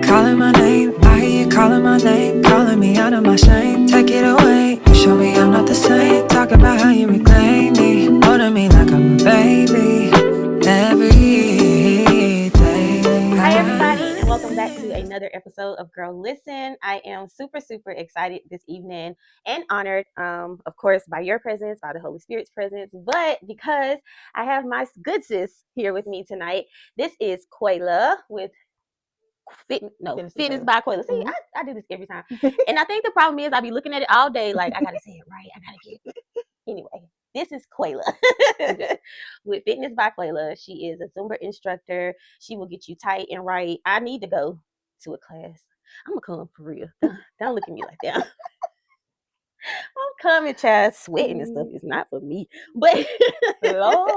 calling my name. I hear you calling my name, calling me out of my shame. Take it away, you show me I'm not the same. Talk about how you reclaim me, holding me like I'm a baby every day. Hi everybody, and welcome back to another episode of Girl Listen. I am super excited this evening and honored, of course, by your presence, by the Holy Spirit's presence, but because I have my good sis here with me tonight. This is Quayla with Fitness by Quayla. See, I do this every time. And I think the problem is I be looking at it all day like, I gotta say it right, I gotta get it. Anyway, this is Quayla with Fitness by Quayla. She is a Zumba instructor. She will get you tight and right. I need to go to a class. I'm gonna come for real. Don't look at me like that. I'm coming, child, sweating and stuff. It's not for me, but Lord,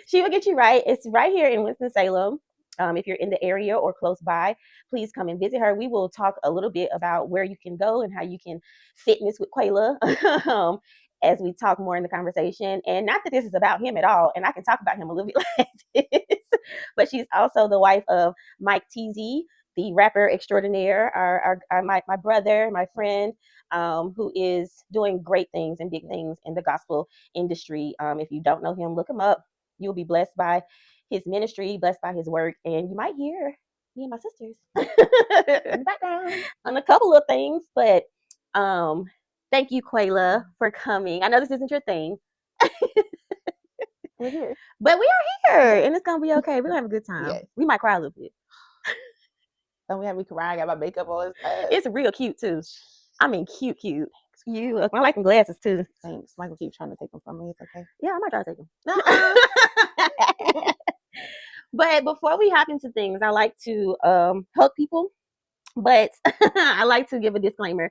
she will get you right. It's right here in Winston-Salem. If you're in the area or close by, please come and visit her. We will talk a little bit about where you can go and how you can fitness with Quayla as we talk more in the conversation. And not that this is about him at all, and I can talk about him a little bit like this, but she's also the wife of Mike TZ, the rapper extraordinaire, my brother, my friend, who is doing great things and big things in the gospel industry. If you don't know him, look him up. You'll be blessed by his ministry, blessed by his work, and you might hear me and my sisters in the background on a couple of things. But thank you, Quayla, for coming. I know this isn't your thing. We're here. But we are here, and it's gonna be okay. We're gonna have a good time. Yes. We might cry a little bit. Don't we have me crying? I got my makeup on. It's real cute too. I mean, cute. You look. I like them glasses too. Thanks. Michael keeps trying to take them from me. It's okay. Yeah, I might try to take them. But before we hop into things, I like to hug people. But I like to give a disclaimer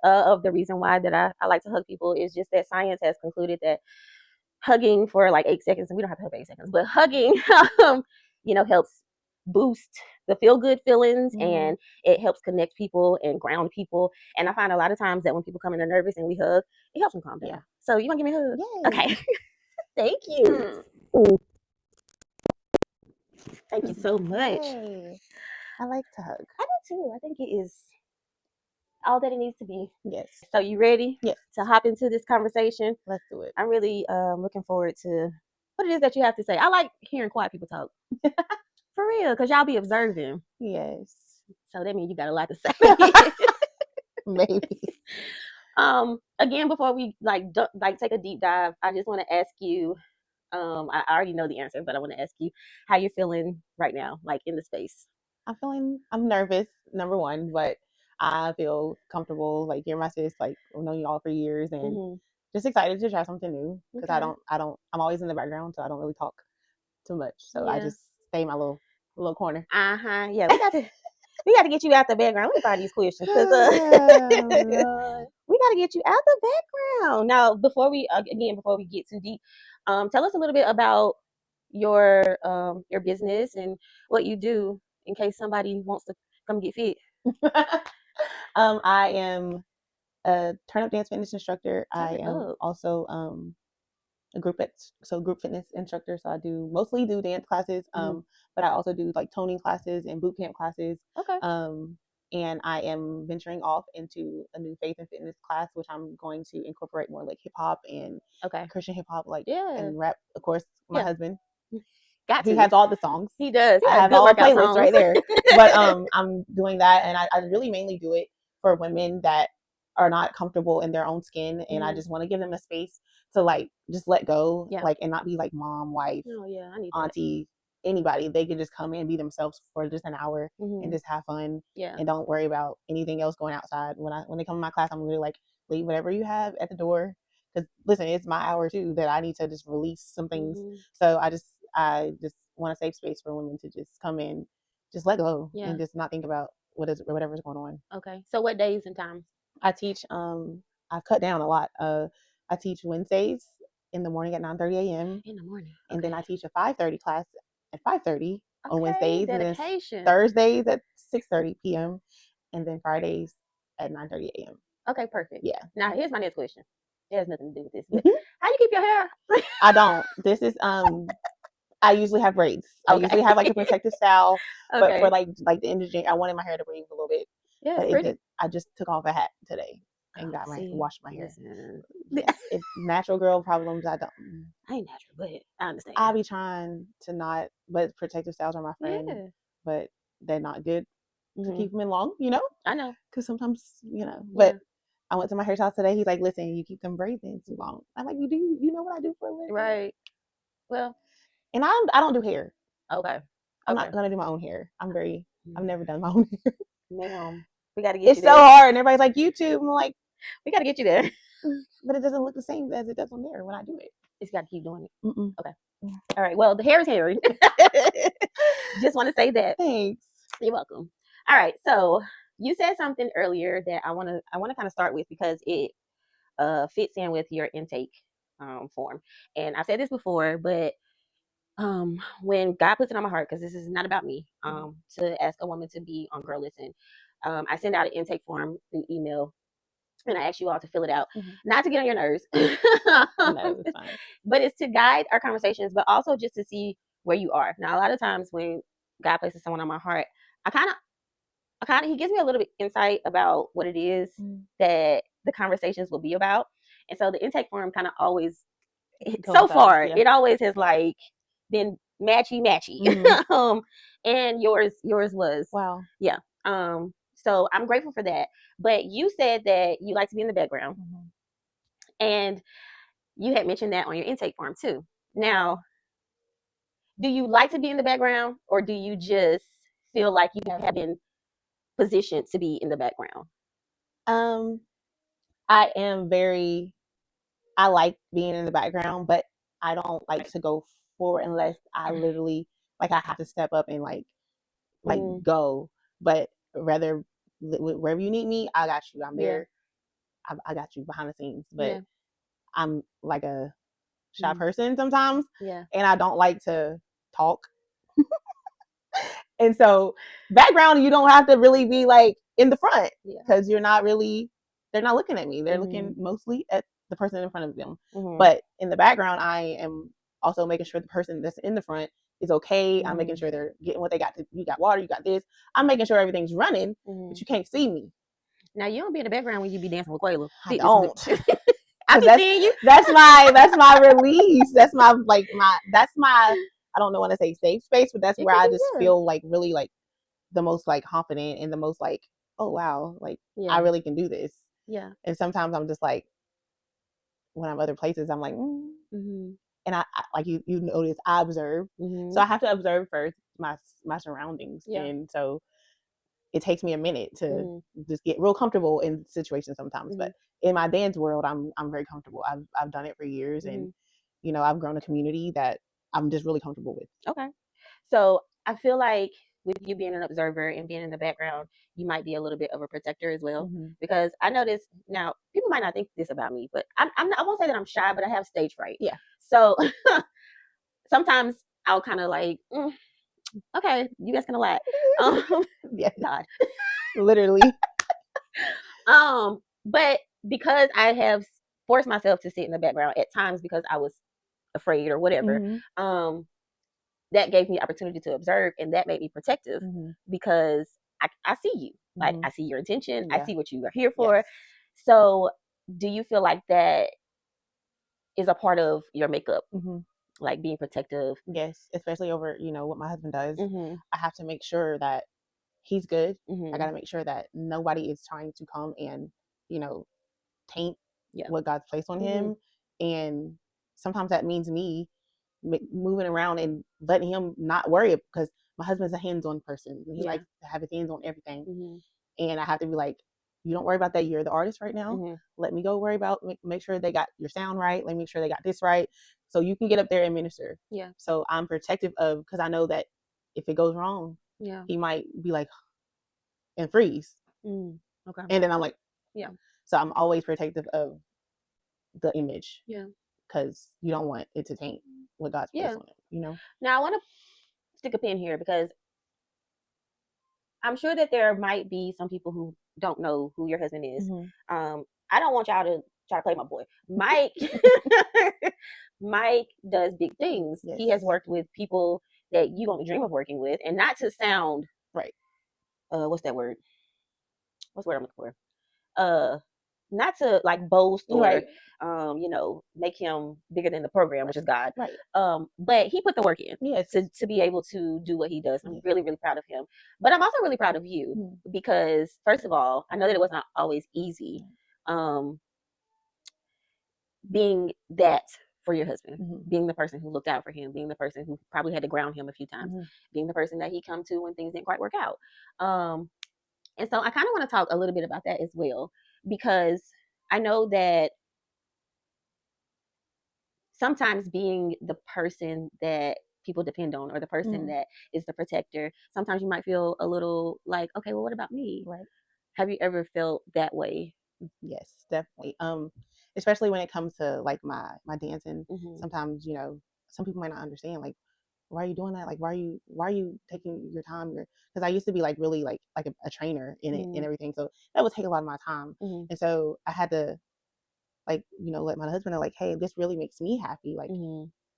of the reason why that I like to hug people is just that science has concluded that hugging for like 8 seconds, and we don't have to hug 8 seconds, but hugging, helps boost the feel good feelings, and it helps connect people and ground people. And I find a lot of times that when people come in, they're nervous and we hug, it helps them calm down. Yeah. So you want to give me a hug? Yay. Okay. Thank you. Thank you so much. Yay. I like to hug. I do too. I think it is all that it needs to be. Yes. So you ready? Yes. To hop into this conversation? Let's do it. I'm really looking forward to what it is that you have to say. I like hearing quiet people talk. For real, because y'all be observing. Yes. So that means you got a lot to say. Maybe. Again, before we take a deep dive, I just want to ask you, I already know the answer, but I want to ask you how you're feeling right now, like in the space. I'm nervous, number one, but I feel comfortable, like you're my sis, like I've known you all for years, and just excited to try something new, because I'm always in the background, so I don't really talk too much. So I just stay in my little corner. Yeah, we got to get you out the background. Let me find these questions, because we got to get you out the background. Now, before we get too deep, tell us a little bit about your business and what you do, in case somebody wants to come get fit. I am a turn up dance fitness instructor. I am also a group fitness instructor. So I mostly do dance classes, but I also do like toning classes and boot camp classes. Okay. And I am venturing off into a new faith and fitness class, which I'm going to incorporate more like hip hop and Christian hip hop, and rap. Of course, my husband. He has all the songs. He does. I have all the playlists right there. But I'm doing that, and I really mainly do it for women that are not comfortable in their own skin, and I just want to give them a space to like just let go, and not be like mom, wife, auntie, anybody. They can just come in and be themselves for just an hour and just have fun, and don't worry about anything else going outside. When they come to my class, I'm really like, leave whatever you have at the door, because listen, it's my hour too that I need to just release some things. So I just want a safe space for women to just come in, just let go, and just not think about whatever's going on. Okay. So what days and times? I teach. I've cut down a lot. I teach Wednesdays in the morning at 9:30 a.m. In the morning. And then I teach a 5:30 class at 5:30 on Wednesdays. Dedication. And then Thursdays at 6:30 p.m. and then Fridays at 9:30 a.m. Okay, perfect. Yeah. Now here's my next question. It has nothing to do with this. But how you keep your hair? I don't. This is I usually have braids. I usually have like a protective style, but for like the end of January, I wanted my hair to breathe a little bit. Yeah, but it's pretty. I just took off a hat today and washed my hair. Yes. It's natural girl problems. I ain't natural, but I understand. I be trying to not, but protective styles are my friend, but they're not good to keep them in long, you know? I know. Because sometimes, you know, but I went to my hairstyle today. He's like, listen, you keep them braids in too long. I'm like, you know what I do for a living? Right. Well, and I don't do hair. Okay. I'm not gonna do my own hair. I've never done my own hair. Ma'am, we gotta get you there. It's so hard, and everybody's like YouTube. I'm like, we gotta get you there. But it doesn't look the same as it does on there when I do it. It's got to keep doing it. Mm-mm. Okay. All right. Well, the hair is hairy. Just want to say that. Thanks. You're welcome. All right. So you said something earlier that I want to kind of start with because it fits in with your intake form. And I've said this before, but when God puts it on my heart, because this is not about me, to ask a woman to be on Girl Listen, I send out an intake form through email. And I ask you all to fill it out, not to get on your nerves, no, it's fine. But it's to guide our conversations, but also just to see where you are. Now, a lot of times when God places someone on my heart, he gives me a little bit insight about what it is that the conversations will be about. And so the intake form kind of always, so far, it always has like been matchy. And yours was, wow. Yeah. So I'm grateful for that. But you said that you like to be in the background. And you had mentioned that on your intake form too. Now, do you like to be in the background or do you just feel like you have been positioned to be in the background? I like being in the background, but I don't like to go forward unless I literally I have to step up and go. But rather wherever you need me, I got you. I'm there. I got you behind the scenes. But I'm like a shy person sometimes. Yeah. And I don't like to talk. And so background, you don't have to really be like in the front because they're not looking at me. They're looking mostly at the person in front of them. But in the background, I am also making sure the person that's in the front is okay. I'm making sure they're getting what they got. You got water, you got this. I'm making sure everything's running, but you can't see me. Now you don't be in the background when you be dancing with Quayla. I don't. I be seeing you. That's my release. That's my I don't know when to say safe space, but that's where I just feel like really like the most like confident and the most like, oh wow, like I really can do this. Yeah. And sometimes I'm just like, when I'm other places, I'm like, and I like you notice I observe, so I have to observe first my surroundings, and so it takes me a minute to just get real comfortable in situations sometimes. But in my dance world, I'm very comfortable. I've done it for years, and I've grown a community that I'm just really comfortable with. Okay, so I feel like with you being an observer and being in the background, you might be a little bit of a protector as well. Because I notice now people might not think this about me, but I won't say that I'm shy, but I have stage fright. Yeah. So sometimes I'll kind of like, okay, you guys gonna laugh. Yeah. God. Literally. But because I have forced myself to sit in the background at times because I was afraid or whatever, that gave me opportunity to observe, and that made me protective because I see you. Like I see your intention. I see what you are here for. Yes. So do you feel like that is a part of your makeup? Like being protective? Yes, especially over, what my husband does. I have to make sure that he's good. I got to make sure that nobody is trying to come and, taint what God's placed on him. And sometimes that means me moving around and letting him not worry, because my husband's a hands-on person. He likes to have his hands on everything. And I have to be like, you don't worry about that. You're the artist right now. Let me go worry about, make sure they got your sound right. Let me make sure they got this right. So you can get up there and minister. Yeah. So I'm protective of, because I know that if it goes wrong, he might be like, and freeze. Okay. And then I'm like, yeah. So I'm always protective of the image. Yeah. Because you don't want it to taint what God's placed on it, Now I want to stick a pin here because I'm sure that there might be some people who don't know who your husband is. I don't want y'all to try to play my boy. Mike Mike does big things. Yes. He has worked with people that you only dream of working with, and not to sound right. What's that word? What's the word I'm looking for? Not to like boast or Right. make him bigger than the program, which is God. Right. But he put the work in, Yes. to be able to do what he does. I'm Yes. really, really proud of him. But I'm also really proud of you because, first of all, I know that it was not always easy being that for your husband, being the person who looked out for him, being the person who probably had to ground him a few times, being the person that he come to when things didn't quite work out. And so I kind of want to talk a little bit about that as well, because I know that sometimes being the person that people depend on, or the person that is the protector, sometimes you might feel a little like, okay, well, what about me? Right. Have you ever felt that way? Yes, definitely. Especially when it comes to like my dancing. Sometimes, some people might not understand, like, why are you doing that? Like, why are you taking your time? Because I used to be like really like a trainer in it and everything. So that would take a lot of my time. And so I had to like, let my husband know, like, hey, this really makes me happy. Like,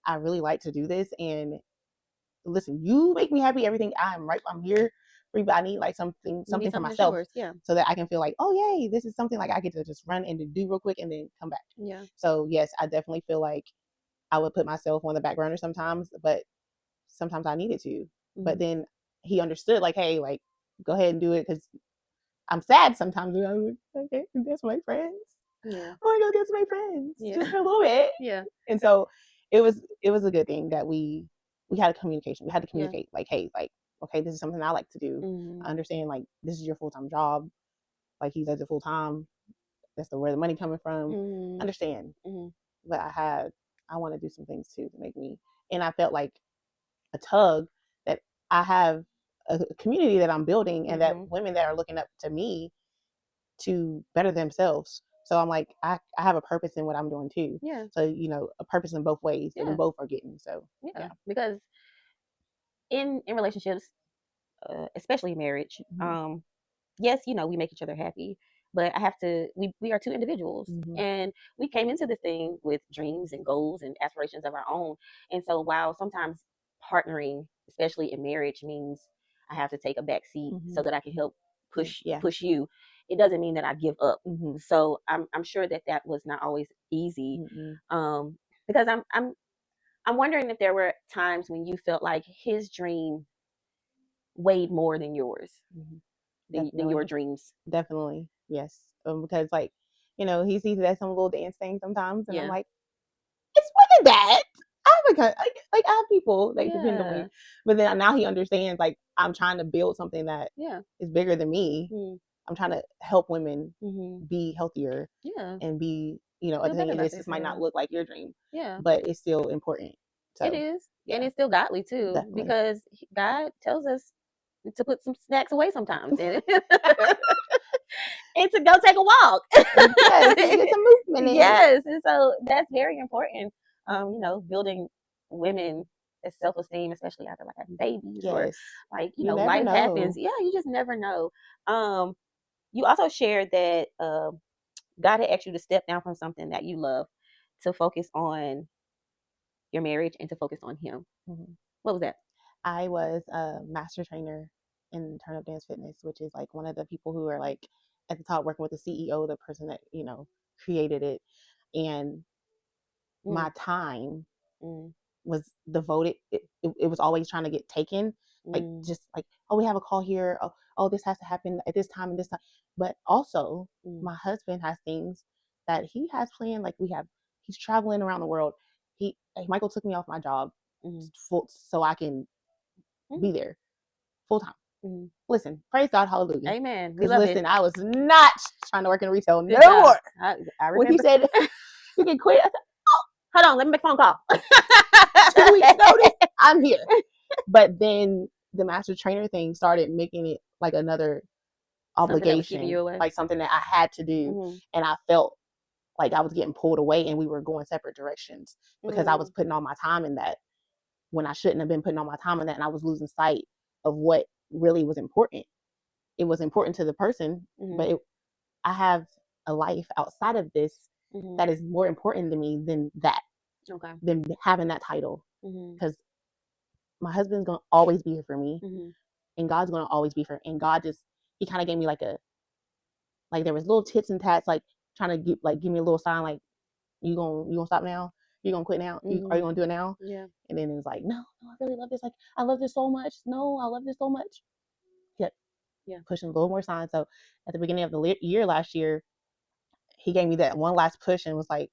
I really like to do this. And listen, you make me happy. Everything I'm here for you, but I need like something for myself. So that I can feel like, oh yay, this is something like I get to just run and do real quick and then come back. Yeah. So yes, I definitely feel like I would put myself on the back burner sometimes, but sometimes I needed to. But then he understood, like, hey, like, go ahead and do it, because I'm sad sometimes. I'm like, okay, that's my friends. Yeah. I want to go get my friends just for a little bit. Yeah. And so it was a good thing that we had a communication. We had to communicate, like, hey, like, okay, this is something I like to do. I understand, like, this is your full-time job. Like, he does it full-time. That's where the money coming from. Understand. But I want to do some things too to make me, and I felt like a tug that I have a community that I'm building, and that women that are looking up to me to better themselves. So I'm like, I have a purpose in what I'm doing too. Yeah. So, a purpose in both ways that we both are getting. So yeah. Because in relationships, especially marriage, yes, we make each other happy, but we are two individuals, and we came into this thing with dreams and goals and aspirations of our own. And so while sometimes partnering, especially in marriage, means I have to take a back seat so that I can help push you, it doesn't mean that I give up. So I'm sure that was not always easy, because I'm wondering if there were times when you felt like his dream weighed more than yours, than your dreams. Definitely, yes. Because like, he sees that some little dance thing sometimes, and I'm like, it's more than that. I have people that depend on me, but then now he understands, like, I'm trying to build something that is bigger than me. I'm trying to help women be healthier, and be, this might not look like your dream, but it's still important. So, it is, and it's still godly too, definitely. Because God tells us to put some snacks away sometimes, and to go take a walk. Yes, get some movement in. Yes, and so that's very important. Building women self-esteem, especially after like having babies, or like life happens. Yeah, you just never know. You also shared that God had asked you to step down from something that you love to focus on your marriage and to focus on Him. What was that? I was a master trainer in Turn Up Dance Fitness, which is like one of the people who are like at the top, working with the CEO, the person that created it, and my time was devoted. It was always trying to get taken, like just like, oh, we have a call here. Oh, this has to happen at this time and this time. But also, my husband has things that he has planned. Like he's traveling around the world. Michael took me off my job so I can be there full time. Listen, praise God, hallelujah, amen. Because listen, I was not trying to work in retail no more. I remember when he said you can quit. I said, hold on, let me make a phone call. 2 weeks notice, I'm here. But then the master trainer thing started making it like another obligation, like something that I had to do. And I felt like I was getting pulled away, and we were going separate directions, because I was putting all my time in that when I shouldn't have been putting all my time in that, and I was losing sight of what really was important. It was important to the person, but I have a life outside of this that is more important to me than that. than having that title. Because my husband's gonna always be here for me, and God's gonna always be for. And God he kind of gave me like there was little tits and tats, like trying to give me a little sign, like you gonna stop now? You gonna quit now? Are you gonna do it now? Yeah. And then it was like, no, I really love this. Like, I love this so much. No, I love this so much. Yeah. Pushing a little more signs. So at the beginning of the year last year, he gave me that one last push and was like,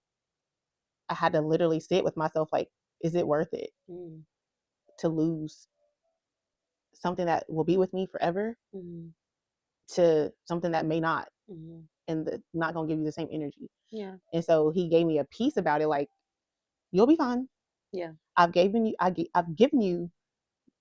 I had to literally sit with myself, like, is it worth it to lose something that will be with me forever to something that may not, and not gonna give you the same energy. Yeah. And so he gave me a piece about it, like, you'll be fine. Yeah. I've given you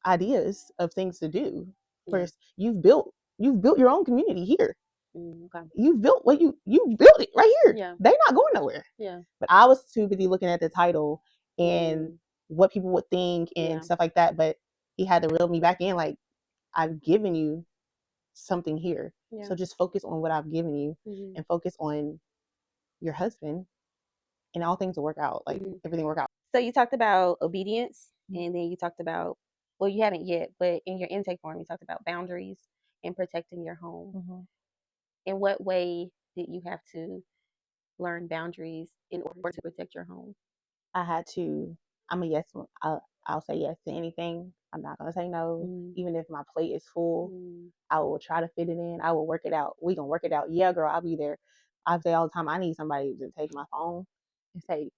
ideas of things to do. First, you've built your own community here. You've built you built it right here. Yeah. They're not going nowhere. Yeah. But I was too busy looking at the title and what people would think and stuff like that. But he had to reel me back in, like, I've given you something here. Yeah. So just focus on what I've given you and focus on your husband, and all things will work out. Like everything will work out. So you talked about obedience, and then you talked about, well, you haven't yet, but in your intake form, you talked about boundaries and protecting your home. In what way did you have to learn boundaries in order to protect your home? I had to. I'm a yes. I'll say yes to anything. I'm not gonna say no, even if my plate is full. I will try to fit it in. I will work it out. We gonna work it out. Yeah, girl, I'll be there. I say all the time, I need somebody to take my phone and say,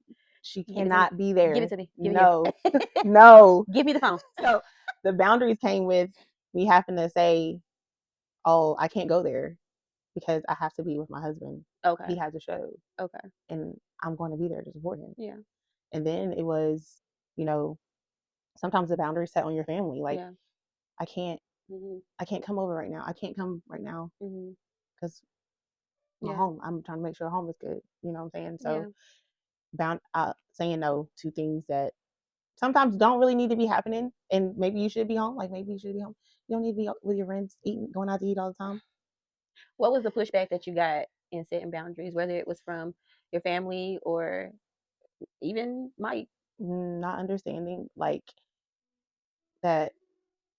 she cannot be there. Give it to me. No, no. Give me the phone. So the boundaries came with me having to say, oh, I can't go there because I have to be with my husband. Okay. He has a show. Okay. And I'm going to be there to support him. Yeah. And then it was, sometimes the boundaries set on your family. Like, I can't come over right now. I can't come right now because my home. I'm trying to make sure home is good. You know what I'm saying? So, saying no to things that sometimes don't really need to be happening, and maybe you should be home. Like, maybe you should be home. You don't need to be with your friends going out to eat all the time. What was the pushback that you got in setting boundaries, whether it was from your family or even Mike? Not understanding, like, that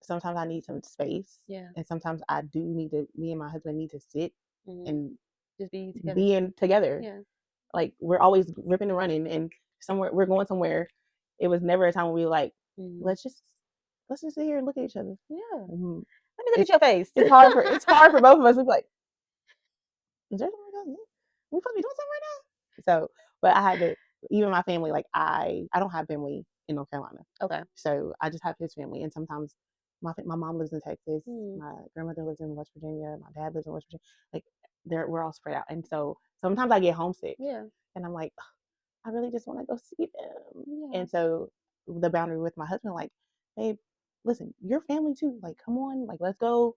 sometimes I need some space. Yeah. And sometimes me and my husband need to sit and just be together. Being together. Yeah. Like, we're always ripping and running, and we're going somewhere. It was never a time when we were like, let's just sit here and look at each other. Yeah. Let me look at your face. It's hard for both of us. We're like, is there something going on? We supposed to be doing something right now? So, but I had to, even my family, like, I don't have family in North Carolina. Okay. So I just have his family, and sometimes my mom lives in Texas, my grandmother lives in West Virginia, my dad lives in West Virginia. Like, we're all spread out, and so sometimes I get homesick. Yeah. And I'm like, I really just want to go see them. Yeah. And so the boundary with my husband, like, babe, listen, your family too. Like, come on, like, let's go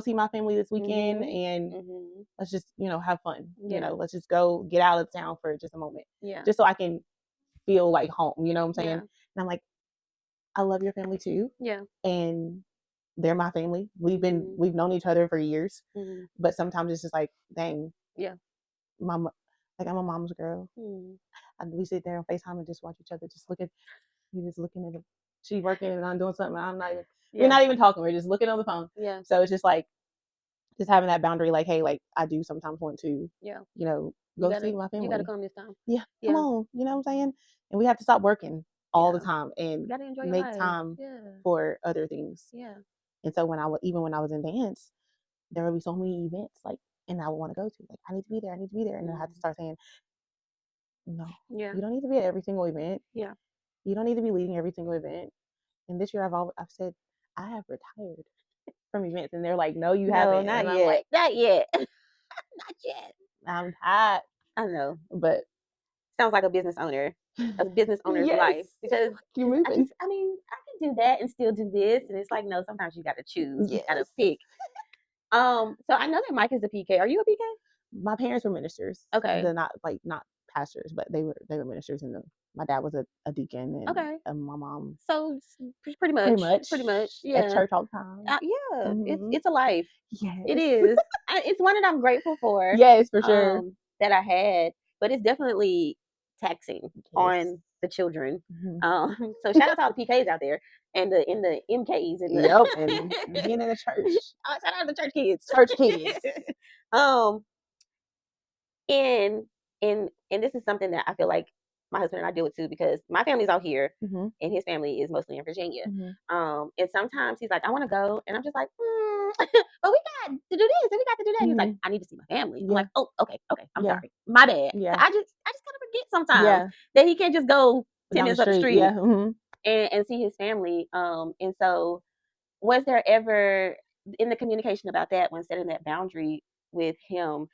see my family this weekend, and let's just, have fun. Yeah. Let's just go get out of town for just a moment. Yeah. Just so I can feel like home. You know what I'm saying? Yeah. And I'm like, I love your family too. Yeah. And they're my family. We've known each other for years. But sometimes it's just like, dang. Yeah. Mama, like, I'm a mama's girl. We sit there on FaceTime and just watch each other. You're just looking at it. She working and I'm doing something. I'm not even. Yeah. We're not even talking. We're just looking on the phone. Yeah. So it's just like, just having that boundary. Like, hey, like, I do sometimes want to. Yeah. Go see my family. You gotta come this time. Yeah. Come on. You know what I'm saying? And we have to stop working all the time and make time for other things. Yeah. And so when I was in dance, there would be so many events, like, and I would want to go to. Like, I need to be there. And then I had to start saying, no. Yeah. You don't need to be at every single event. Yeah. You don't need to be leading every single event. And this year I've said, I have retired from events. And they're like, no, you haven't. Not and yet. I'm like, not yet. Not yet. I'm tired. I know. But sounds like a business owner. A business owner's life. Because you're moving. I can do that and still do this. And it's like, no, sometimes you gotta choose. Yes. You gotta pick. So I know that Mike is a PK. Are you a PK? My parents were ministers. Okay. They're not pastors, but they were ministers, and my dad was a deacon, and my mom. So pretty much. Yeah. At church all the time. Yeah. It's a life. Yes. It is. It's one that I'm grateful for. Yes, for sure. That I had, but it's definitely taxing on the children. So shout out to all the PKs out there and the MKs and yep, and being in the church. Shout out to the church kids. Church kids. And this is something that I feel like my husband and I deal with too, because my family's out here and his family is mostly in Virginia. And sometimes he's like, I want to go, and I'm just like, but we got to do this and we got to do that. He's like, I need to see my family. I'm like, oh, okay, I'm sorry, my bad. I just kind of forget sometimes that he can't just go 10 minutes up the street and see his family. And so, was there ever in the communication about that, when setting that boundary with him,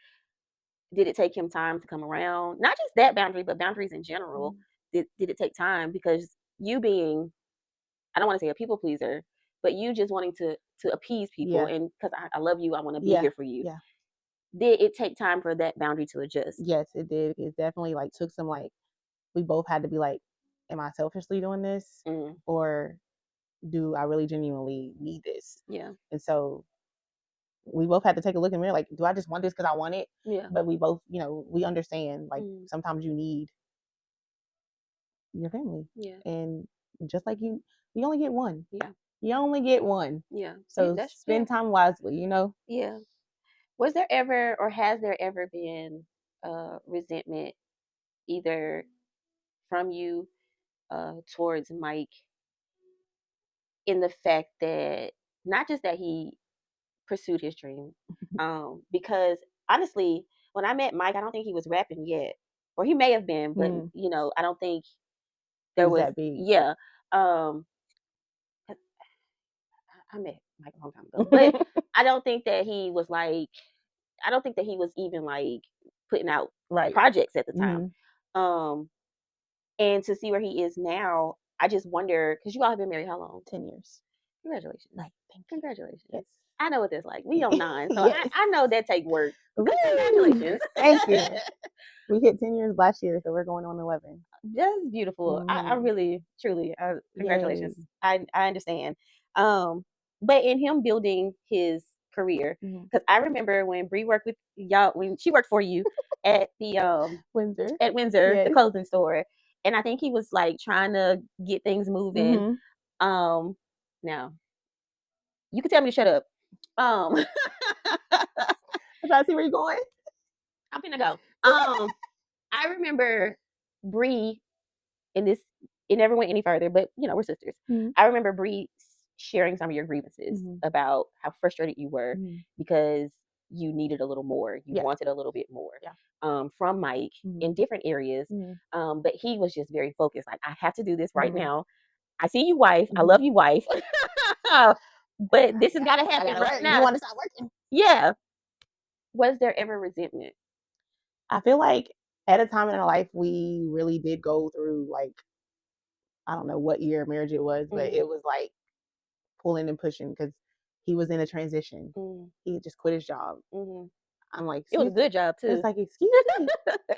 did it take him time to come around? Not just that boundary, but boundaries in general. Did it take time? Because you being, I don't want to say a people pleaser, but you just wanting to appease people, and because I love you, I want to be here for you. Did it take time for that boundary to adjust? Yes, it did. It definitely like took some, like, we both had to be like, am I selfishly doing this, or do I really genuinely need this? Yeah. And so we both had to take a look in the mirror, like, do I just want this because I want it? Yeah. But we both, we understand, like, sometimes you need your family. Yeah. And just like you only get one. Yeah. You only get one. Yeah. So spend time wisely, Yeah. Was there ever, or has there ever been resentment either from you towards Mike, in the fact that not just that he pursued his dream, because honestly, when I met Mike, I don't think he was rapping yet, or he may have been, but I don't think there was that big. Yeah. I met Mike a long time ago, but I don't think that he was like, I don't think that he was even like putting out projects at the time. And to see where he is now, I just wonder, because you all have been married how long? 10 years. Congratulations. Like, congratulations. Yes. I know what that's like. We on 9, so Yes. I know that take work. Congratulations. Thank you. We hit 10 years last year, so we're going on 11. That's beautiful. I really, truly, congratulations. I understand. But in him building his career, because I remember when Bree worked with y'all, when she worked for you at the Windsor, the clothing store, and I think he was like trying to get things moving. Now you can tell me to shut up. I'm trying to see where you're going. I'm finna go. I remember Bree, and this, it never went any further, but we're sisters. I remember Bree sharing some of your grievances about how frustrated you were because you needed a little more. You wanted a little bit more from Mike in different areas. But he was just very focused. Like, I have to do this right now. I see you, wife. I love you, wife. But this has got to happen right now. You want to stop working? Yeah. Was there ever resentment? I feel like at a time in our life, we really did go through, like, I don't know what year of marriage it was, but it was like pulling and pushing because he was in a transition. He just quit his job. I'm like, it was a good job too. It's like, excuse me,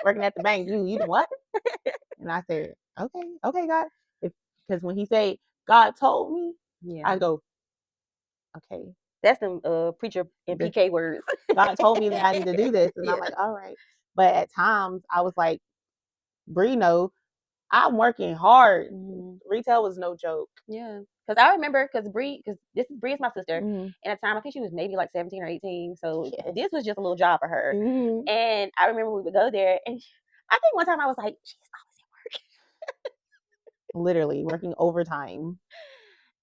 working at the bank. You what? And I said, okay, God. Because when he said, God told me, I go, okay. That's them preacher and PK words. God told me that I need to do this. And I'm like, all right. But at times I was like, Bree, no, I'm working hard. Retail was no joke. Yeah. Because I remember, Bree is my sister. And at the time, I think she was maybe like 17 or 18. So this was just a little job for her. And I remember we would go there. And I think one time I was like, she's always at work. Literally working overtime.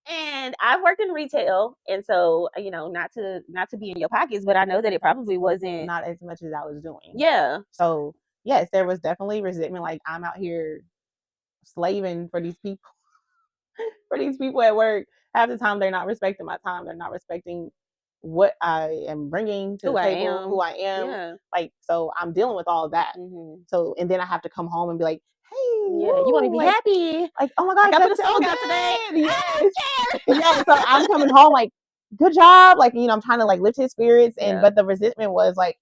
And I've worked in retail, and so not to be in your pockets, but I know that it probably wasn't not as much as I was doing. Yeah. So yes, there was definitely resentment. Like, I'm out here slaving for these people, at work. Half the time they're not respecting my time. They're not respecting what I am bringing to the table, who I am. Yeah. Like, so I'm dealing with all of that. So, and then I have to come home and be like, hey, you want to be happy. Like, oh my God, I put a song out today. Yes. Yeah, so I'm coming home like, good job. Like, I'm trying to like lift his spirits. But the resentment was like,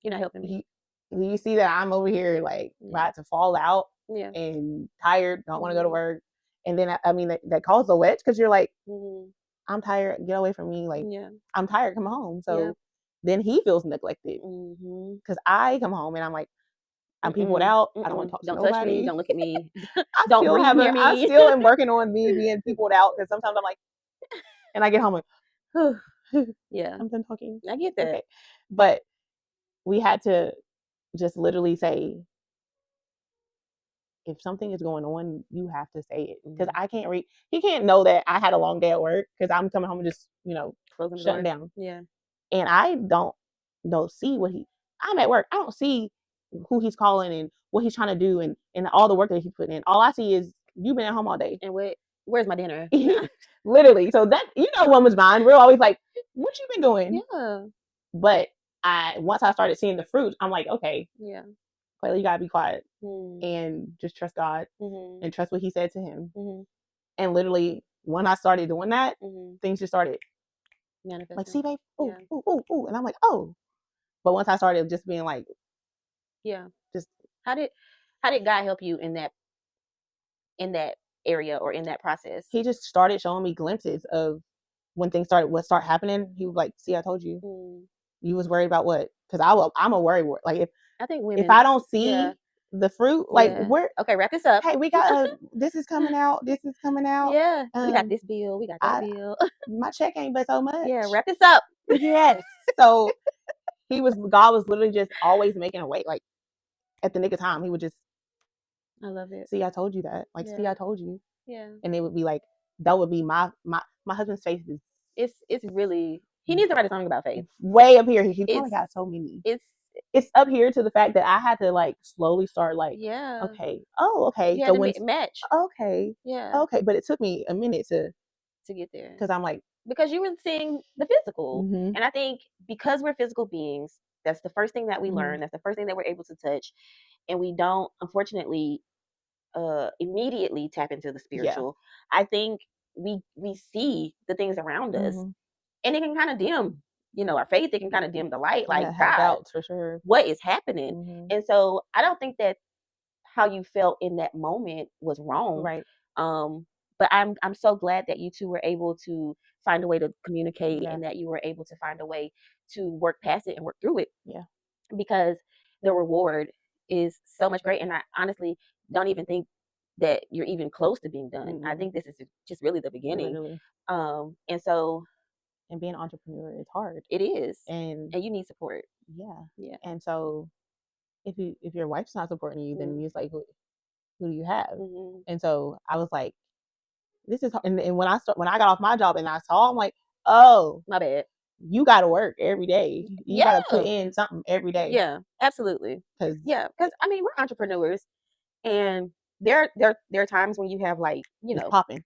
you're not helping me. Do you see that I'm over here like about to fall out and tired, don't want to go to work. And then, that caused a wedge because you're like, I'm tired, get away from me. Like, I'm tired, come home. So then he feels neglected because I come home and I'm like, I'm peopled out. I don't want to talk to Don't nobody. touch me. Don't look at me. I Don't still breathe near me. I still am working on me being peopled out because sometimes I'm like, and I get home like, yeah, I'm done talking. I get that. Okay. But we had to just literally say, if something is going on, you have to say it, because I can't read. He can't know that I had a long day at work because I'm coming home and just closing the shutting door. down. Yeah, and I don't see what I'm at work. I don't see who he's calling and what he's trying to do and all the work that he's putting in. All I see is you've been at home all day. And where's my dinner? Literally. So that, woman's mind, we're always like, what you been doing? Yeah. But once I started seeing the fruit, I'm like, okay, yeah, Quayla, you gotta be quiet and just trust God and trust what he said to him. And literally, when I started doing that, things just started manifesting. Like, see, babe, ooh, and I'm like, oh. But once I started just being like, just how did God help you in that area or in that process? He just started showing me glimpses of when things started happening. He was like, see, I told you. You was worried about what? Because I'm a worry word. Like, I think women, if I don't see the fruit, like, where? Okay, wrap this up. Hey, we got this is coming out. This is coming out. Yeah, we got this bill. We got that bill. My check ain't but so much. Yeah, wrap this up. Yes. So God was literally just always making a way. Like, at the nick of time, he would just. I love it. See, I told you that. Like, see, I told you. Yeah. And it would be like, that would be my husband's face is. It's really, he needs to write a song about faith. Way up here. He probably got so many. It's up here to the fact that I had to like slowly start like, okay. Oh, okay. You had to match. Okay. Yeah. Okay. But it took me a minute to get there. Because I'm like. Because you were seeing the physical. And I think because we're physical beings, that's the first thing that we learn. That's the first thing that we're able to touch. And we don't, unfortunately, immediately tap into the spiritual. I think we see the things around us, and it can kind of dim, our faith. It can kind of dim the light, like, God, doubts for sure. What is happening? And so I don't think that how you felt in that moment was wrong, right? But I'm so glad that you two were able to find a way to communicate, and that you were able to find a way to work past it and work through it. Yeah, because the reward is so much great, and I honestly don't even think that you're even close to being done. I think this is just really the beginning. Literally. And so, and being an entrepreneur is hard. It is, and you need support. Yeah. And so, if your wife's not supporting you, then it's like, who do you have? And so I was like, this is hard. And when I got off my job and I saw, I'm like, oh, my bad. You got to work every day. You got to put in something every day. Yeah, absolutely. Because I mean, we're entrepreneurs, and there are times when you have, like, it's popping.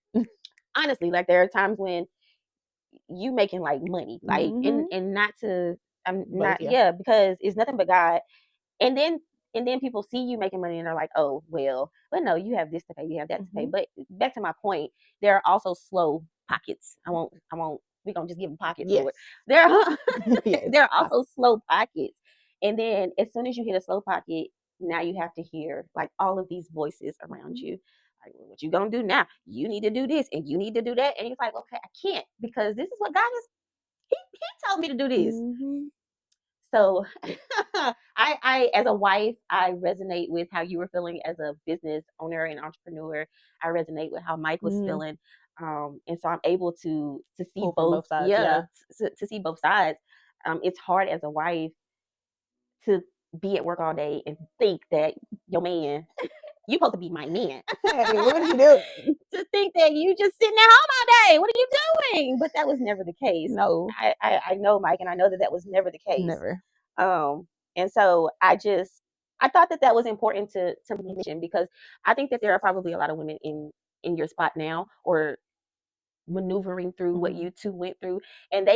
Honestly, like, there are times when you making like money, like, and not to, I'm not, because it's nothing but God. And then people see you making money and they're like, oh, well, but no, you have this to pay, you have that to pay. But back to my point, there are also slow pockets. I won't, we're going to just give them pockets for it. There are also slow pockets. And then as soon as you hit a slow pocket, now you have to hear like all of these voices around you. Like, what you going to do now? You need to do this and you need to do that. And you're like, okay, I can't, because this is what God has, he told me to do this. So I, as a wife, I resonate with how you were feeling as a business owner and entrepreneur. I resonate with how Mike was feeling. And so I'm able to see both sides. To see both sides. It's hard as a wife to be at work all day and think that your man, you're supposed to be my man. Hey, what are you doing? To think that you just sitting at home all day. What are you doing? But that was never the case. No. I know Mike, and I know that was never the case. Never. And so I thought that was important to mention, because I think that there are probably a lot of women in your spot now, or maneuvering through what you two went through, and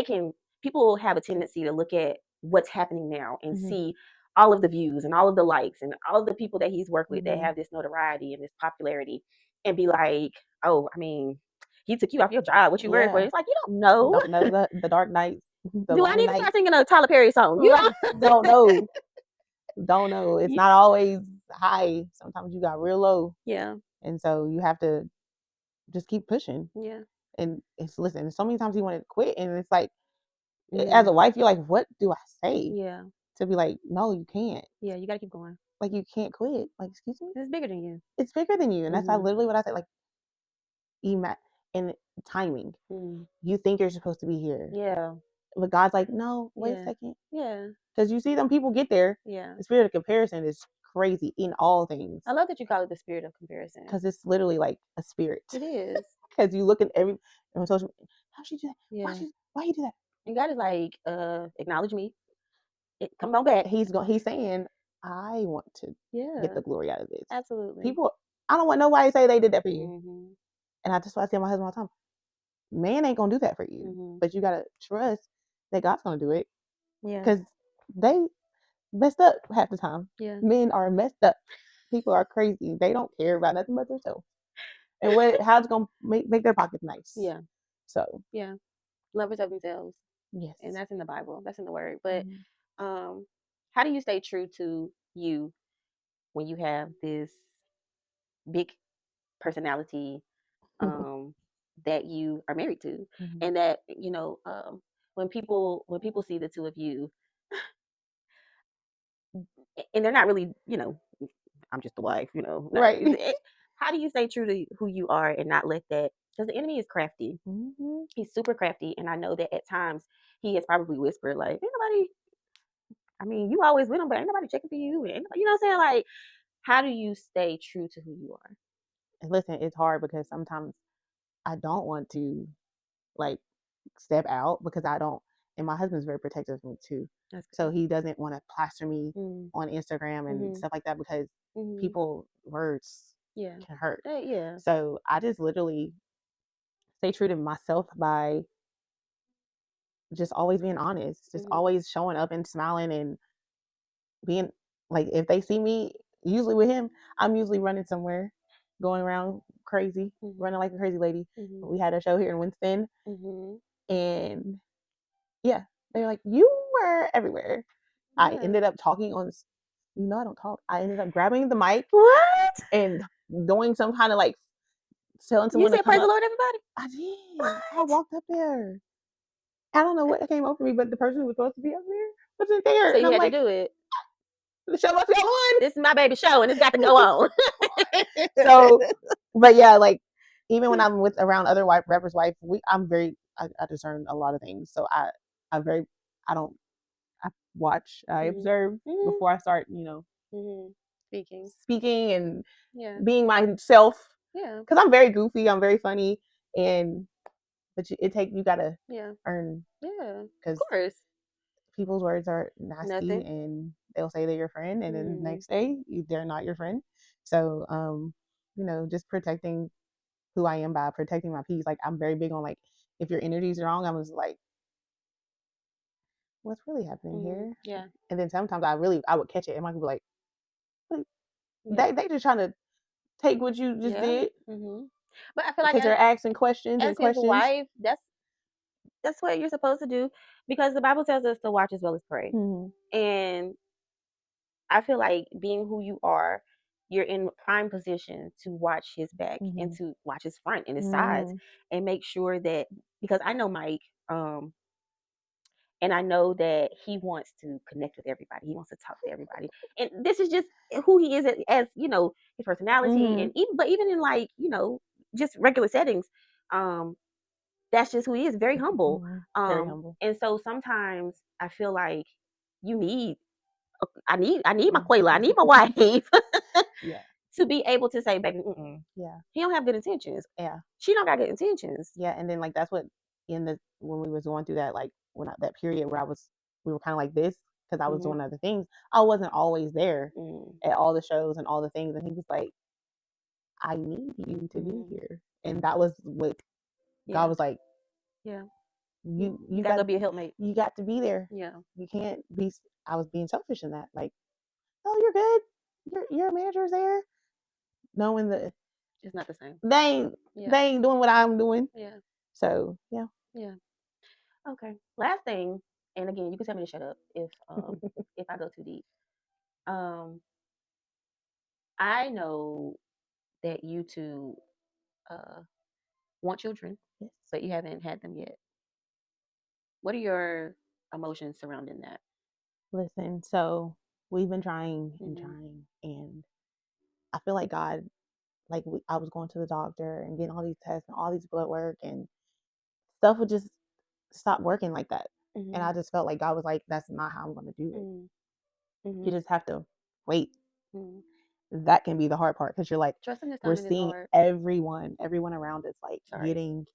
people have a tendency to look at what's happening now and see all of the views and all of the likes and all of the people that he's worked with that have this notoriety and this popularity, and be like, oh, I mean, he took you off your job. What you worried for? It's like, you don't know. Don't know the dark nights. Do I need to start singing a Tyler Perry song? You don't know. Don't know. It's not always high. Sometimes you got real low. Yeah. And so you have to just keep pushing. Yeah. And listen, so many times you want to quit, and it's like, as a wife, you're like, what do I say? Yeah. To be like, no, you can't. Yeah, you gotta keep going. like you can't quit. Like, excuse me, it's bigger than you. it's bigger than you, and that's literally what I said. Like, and timing. You think you're supposed to be here, Yeah. but God's like, no, wait a second. Yeah. Because you see them people get there. Yeah. The spirit of comparison is crazy in all things. I love that you call it the spirit of comparison. Because it's literally like a spirit. It is. Because you look at on social media, how she do that? Yeah. Why you do that? And God is like, acknowledge me. Come on back. He's saying, I want to get the glory out of this. Absolutely. People, I don't want nobody to say they did that for you. And that's why I tell my husband all the time, man ain't gonna do that for you. But you gotta trust that God's gonna do it. Yeah. Because they messed up half the time. Yeah. Men are messed up. People are crazy. They don't care about nothing but themselves. And how it's gonna make their pockets nice. Yeah. So yeah. Lovers of themselves. Yes. And that's in the Bible. That's in the Word. But how do you stay true to you when you have this big personality that you are married to, and that when people see the two of you, and they're not really, I'm just the wife, right? How do you stay true to who you are and not let that? Because the enemy is crafty. He's super crafty, and I know that at times he has probably whispered like, "Ain't nobody." I mean, you always with him, but ain't nobody checking for you. And you know what I'm saying? Like, how do you stay true to who you are? And listen, it's hard because sometimes I don't want to like step out because I don't. And my husband's very protective of me too. So he doesn't want to plaster me on Instagram and stuff like that because people words can hurt. So I just literally stay true to myself by just always being honest, just always showing up and smiling and being like, if they see me, usually with him, I'm usually running somewhere, going around crazy, running like a crazy lady. We had a show here in Winston, and yeah, they're like, you were everywhere. Yeah. I ended up talking on, I don't talk. I ended up grabbing the mic. What? And doing some kind of like telling someone. You said praise the Lord, everybody? I did. What? I walked up there. I don't know what came over me, but the person who was supposed to be up there wasn't there. So you had to do it. The show must go on. This is my baby show, and it's got to go on. So, but yeah, like even when I'm around other rappers' wife, I discern a lot of things. So I watch, I observe before I start, speaking and being myself. Yeah, because I'm very goofy, I'm very funny, but you gotta earn. Yeah, because of course people's words are nasty and they'll say they're your friend and then the next day they're not your friend. So just protecting who I am by protecting my peace. Like I'm very big on like if your energy is wrong, I'm just like, what's really happening here? Yeah. And then sometimes I would catch it and I could be like, they just trying to take what you just did. But I feel like because they're asking questions as and questions. His wife, that's what you're supposed to do, because the Bible tells us to watch as well as pray. And I feel like being who you are, you're in prime position to watch his back and to watch his front and his sides and make sure that, because I know Mike, and I know that he wants to connect with everybody. He wants to talk to everybody. And this is just who he is as his personality. And even in like, just regular settings, that's just who he is. Very humble. Very humble. And so sometimes I feel like I need my Quayla. I need my wife. Yeah. To be able to say, baby, yeah, he don't have good intentions. Yeah. She don't got good intentions. Yeah. And then like that's what when we was going through that, like that period where we were kind of like this, because I was doing other things. I wasn't always there at all the shows and all the things. And he was like, I need you to be here. And that was what God was like, yeah, you got to be a helpmate. You got to be there. Yeah. You can't be, I was being selfish in that. Like, oh, you're good. Your manager's there. Knowing that it's not the same. They ain't doing what I'm doing. Yeah. So, yeah. Yeah. Okay. Last thing, and again, you can tell me to shut up if if I go too deep. I know that you two want children, but you haven't had them yet. What are your emotions surrounding that? Listen, so we've been trying and trying, and I feel like God, like I was going to the doctor and getting all these tests and all these blood work, and stuff would just stop working like that. And I just felt like God was like, that's not how I'm going to do it. You just have to wait. That can be the hard part, because you're like, we're seeing everyone around us like getting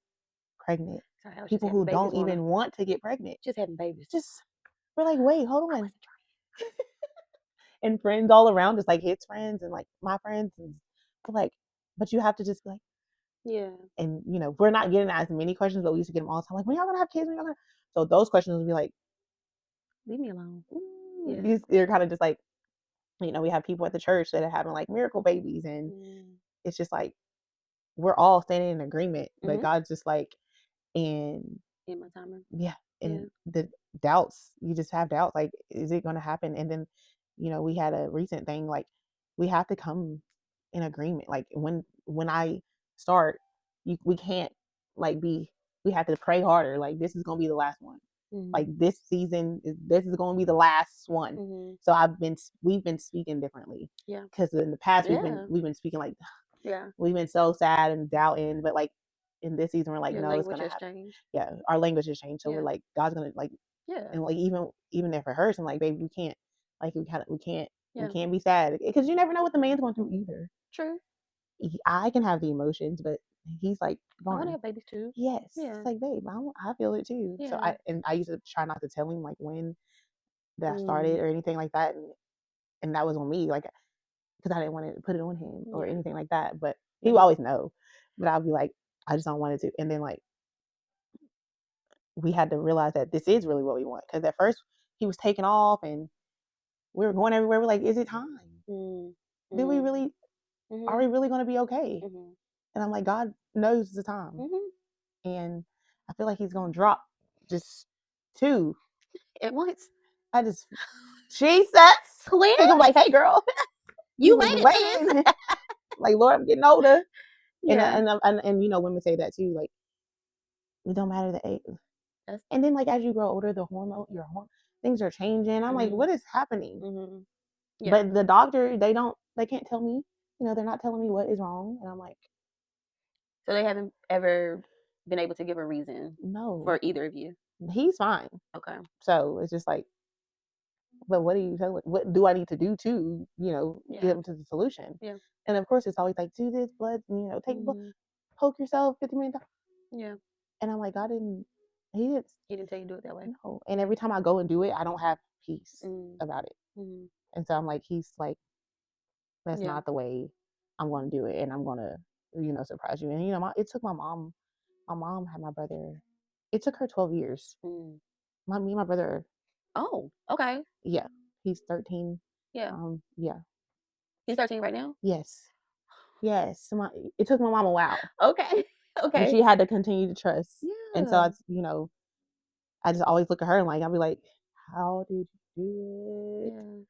pregnant. People who don't even want to get pregnant, just having babies. We're like, wait, hold on. And friends all around us, like his friends and like my friends, and like, but you have to just be like, yeah. And we're not getting as many questions, but we used to get them all the time. Like, when y'all gonna have kids? When y'all gonna? So those questions would be like, leave me alone. Yeah. You're kind of just like, we have people at the church that are having like miracle babies, and it's just like we're all standing in agreement, but God's just like, and in my timer. Yeah. And the doubts, you just have doubts, like, is it going to happen? And then, we had a recent thing, like, we have to come in agreement. Like, when I start, we can't like we have to pray harder. Like, this is going to be the last one. Like, this season, this is going to be the last one. So we've been speaking differently. Yeah. Because in the past, we've been speaking like, we've been so sad and doubting, but like, in this season, we're like, no, it's gonna happen. Changed. Yeah, our language has changed, so we're like, God's gonna like, and like even if it hurts, I'm like, baby, we can't, like, we can't be sad, because you never know what the man's going through either. True. I can have the emotions, but he's like, I want to have babies too. Yes. Yeah. It's like, babe, I feel it too. Yeah. So I used to try not to tell him like when that started or anything like that, and that was on me, like, because I didn't want to put it on him or anything like that. But he would always know. But I'll be like, I just don't want it to. And then like, we had to realize that this is really what we want. Because at first he was taking off and we were going everywhere. We're like, is it time? Do we really? Are we really going to be okay? And I'm like, God knows the time. And I feel like he's going to drop just 2 at once. She said, twins. I'm like, hey girl, you waiting. Like, Lord, I'm getting older. Yeah. And women say that too. Like, it don't matter the age. And then like, as you grow older, your hormone things are changing. I'm like, what is happening? Yeah. But the doctor, they can't tell me. They're not telling me what is wrong. And I'm like, so they haven't ever been able to give a reason? No. For either of you? He's fine. Okay. So it's just like, but what do you tell? What do I need to do to, get him to the solution? Yeah. And of course, it's always like, do this blood, take poke yourself 50 million times. Yeah. And I'm like, he didn't tell you to do it that way. No. And every time I go and do it, I don't have peace about it. And so I'm like, he's like, that's not the way I'm going to do it. And I'm going to, surprise you. And, it took my mom had my brother. It took her 12 years. Me and my brother. Oh, okay. Yeah. He's 13. Yeah. Yeah. He's 13 right now? Yes. Yes. It took my mom a while. Okay. And she had to continue to trust. Yeah. And so it's, I just always look at her and like, I'll be like, how did you do it? Yeah.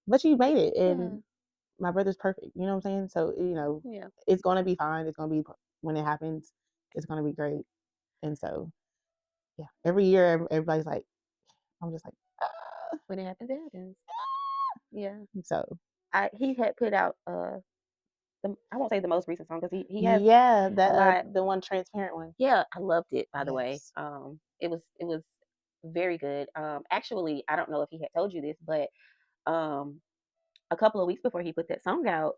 But she made it. And my brother's perfect. You know what I'm saying? So, it's going to be fine. It's going to be, when it happens, it's going to be great. And so, yeah, every year, everybody's like, I'm just like, when it happens, it happens. Yeah. So he had put out I won't say the most recent song, because he has the one transparent one. Yeah, I loved it, by the way. It was very good. Actually, I don't know if he had told you this, but a couple of weeks before he put that song out,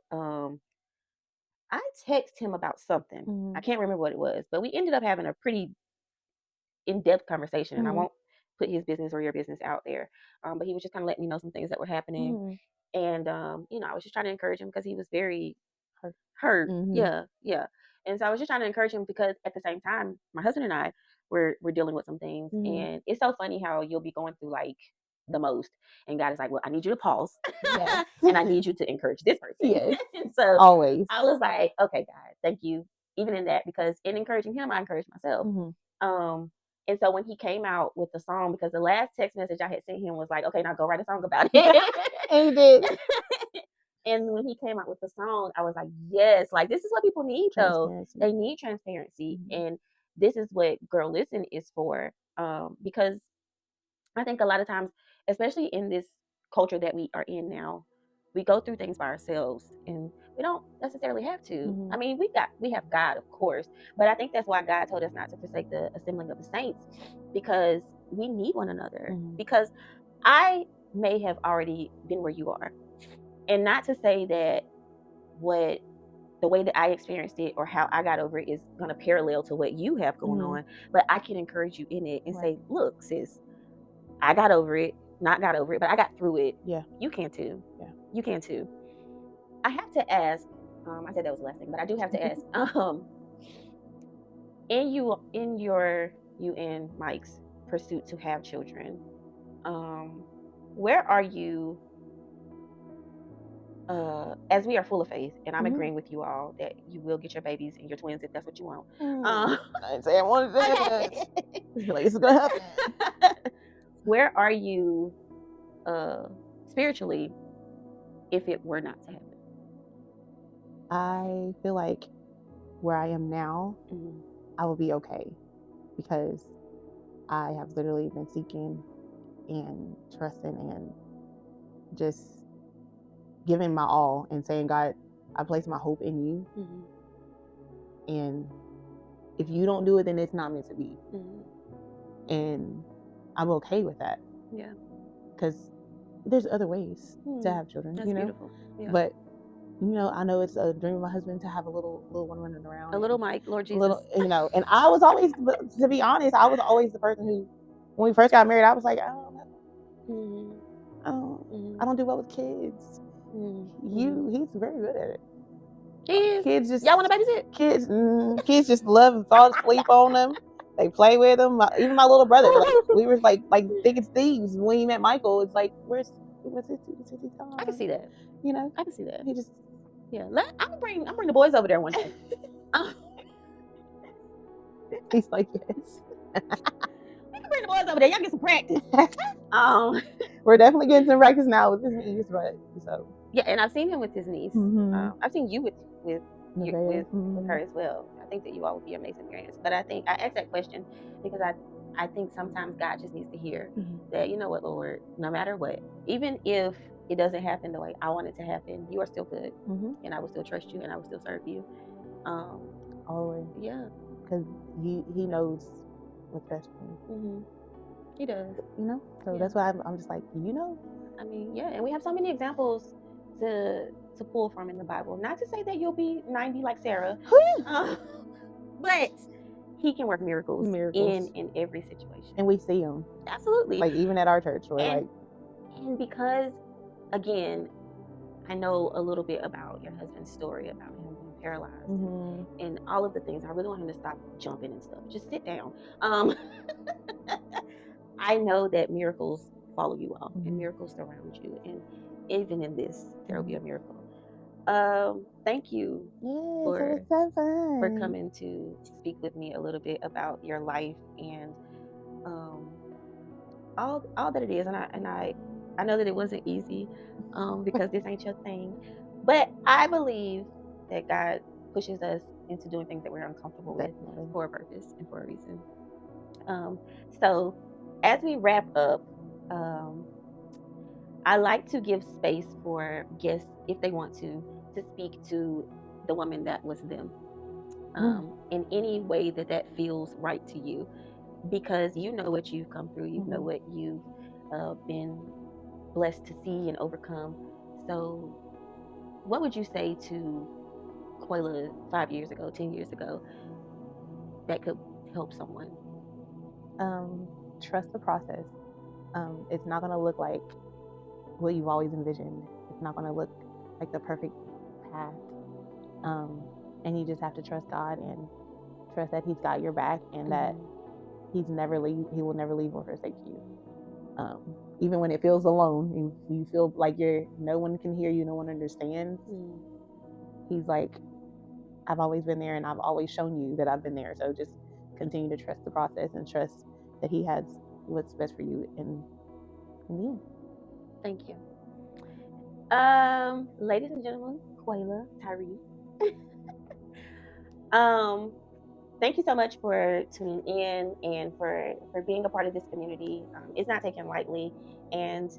I texted him about something. I can't remember what it was, but we ended up having a pretty in-depth conversation, and I won't put his business or your business out there. But he was just kind of letting me know some things that were happening. And, I was just trying to encourage him, because he was very hurt. Yeah. Yeah. And so I was just trying to encourage him, because at the same time, my husband and I we're dealing with some things. And it's so funny how you'll be going through like the most, and God is like, well, I need you to pause. Yes. And I need you to encourage this person. Yes. And so always I was like, okay, God, thank you. Even in that, because in encouraging him, I encouraged myself. And so when he came out with the song, because the last text message I had sent him was like, okay, now go write a song about it. And he did. And when he came out with the song, I was like, yes, like, this is what people need, though. They need transparency. And this is what Girl Listen is for. Because I think a lot of times, especially in this culture that we are in now, we go through things by ourselves, and we don't necessarily have to. Mhm. I mean, we have God, of course, but I think that's why God told us not to forsake the assembling of the saints, because we need one another. Mhm. Because I may have already been where you are, and not to say that the way that I experienced it or how I got over it is going to parallel to what you have going on, but I can encourage you in it and say, look, sis, I got over it, not got over it, but I got through it. Yeah. You can too. Yeah. You can too. I have to ask, I said that was the last thing, but I do have to ask, in you and Mike's pursuit to have children, where are you, as we are full of faith, and I'm agreeing with you all that you will get your babies and your twins if that's what you want. I didn't say I wanted that. Like, it's gonna happen. Where are you spiritually if it were not to happen? I feel like where I am now, I will be okay, because I have literally been seeking and trusting and just giving my all and saying, God, I place my hope in you. And if you don't do it, then it's not meant to be. And I'm okay with that. Yeah. Because there's other ways to have children, That's beautiful. Yeah. But I know it's a dream of my husband to have a little one running around. A little Mike, Lord Jesus. And I was always, to be honest, I was always the person who, when we first got married, I was like, I don't do well with kids. He's very good at it. He is. Kids just, y'all want to babysit? Kids just love and fall asleep on them. They play with them. Even my little brother, we were like thick as thieves when he met Michael. It's like, where's his time? I can see that. I can see that. He just, I'm gonna bring the boys over there one day. He's like, yes. We can bring the boys over there. Y'all get some practice. We're definitely getting some practice now with his niece, but so. Yeah, and I've seen him with his niece. I've seen you with her as well. I think that you all would be amazing parents. But I think I asked that question because I think sometimes God just needs to hear that, you know what, Lord, no matter what, even if it doesn't happen the way I want it to happen, you are still good, and I will still trust you, and I will still serve you. Always. Yeah. Because he knows what's best for me. He does. So that's why I'm just like, I mean, yeah, and we have so many examples to pull from in the Bible. Not to say that you'll be 90 like Sarah, but he can work miracles in every situation, and we see them absolutely. Like even at our church, and because again, I know a little bit about your husband's story about him being paralyzed and all of the things. I really want him to stop jumping and stuff. Just sit down. I know that miracles follow you all and miracles surround you, and even in this, there will be a miracle. Thank you for coming to speak with me a little bit about your life and all that it is. And I know that it wasn't easy because this ain't your thing, but I believe that God pushes us into doing things that we're uncomfortable with for a purpose and for a reason. So as we wrap up, I like to give space for guests, if they want to speak to the woman that was them in any way that feels right to you, because you know what you've come through, you know what you've been blessed to see and overcome. So what would you say to Koila 5 years ago, 10 years ago, that could help someone? Trust the process. It's not going to look like what you've always envisioned. It's not going to look like the perfect path. And you just have to trust God and trust that He's got your back and that He will never leave or forsake you. Even when it feels alone, if you feel like no one can hear you, no one understands. He's like, I've always been there and I've always shown you that I've been there. So just continue to trust the process and trust that He has what's best for you in the end. Thank you. Ladies and gentlemen, Koila, Tyree. Thank you so much for tuning in and for being a part of this community. It's not taken lightly, and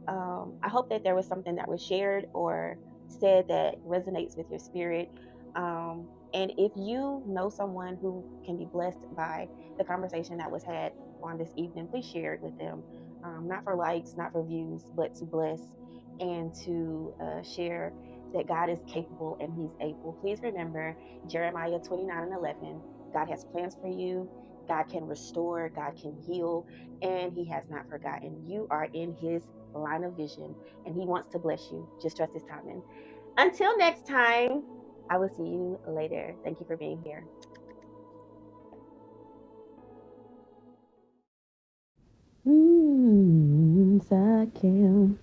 I hope that there was something that was shared or said that resonates with your spirit. And if you know someone who can be blessed by the conversation that was had on this evening, please share it with them. Not for likes, not for views, but to bless and to share that God is capable and He's able. Please remember Jeremiah 29:11. God has plans for you. God can restore, God can heal, and He has not forgotten. You are in His line of vision, and He wants to bless you. Just trust His timing. Until next time, I will see you later. Thank you for being here. I can.